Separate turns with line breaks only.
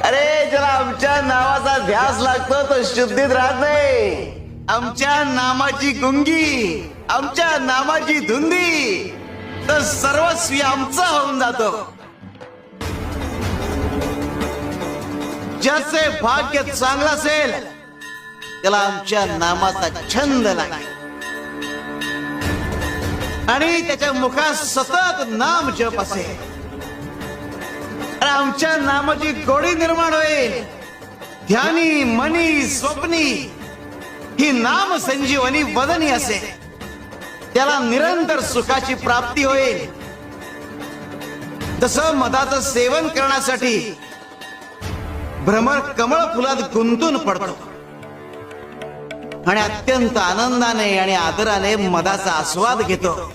अरे ज्याला आमच्या नावाचा ध्यास लागतो तो शुद्धीत राहत नाही. आमच्या नामाची गुंगी, आमच्या नामाची धुंदी तर सर्वस्वी आमचा होऊन जातो. ज्याचे भाग्य चांगलं असेल त्याला आमच्या नामाचा छंद लागेल आणि त्याच्या मुखात सतत नाम जप असेल. आमच्या नामाची गोडी निर्माण होईल. ध्यानी मनी स्वप्नी ही नाम संजीवनी वदनी असेल. त्याला निरंतर सुखाची प्राप्ती होईल. तसं मधाचं सेवन करण्यासाठी भ्रमर कमळ फुलात गुंतून पडतो आणि अत्यंत आनंदाने आणि आदराने मधाचा आस्वाद घेतो.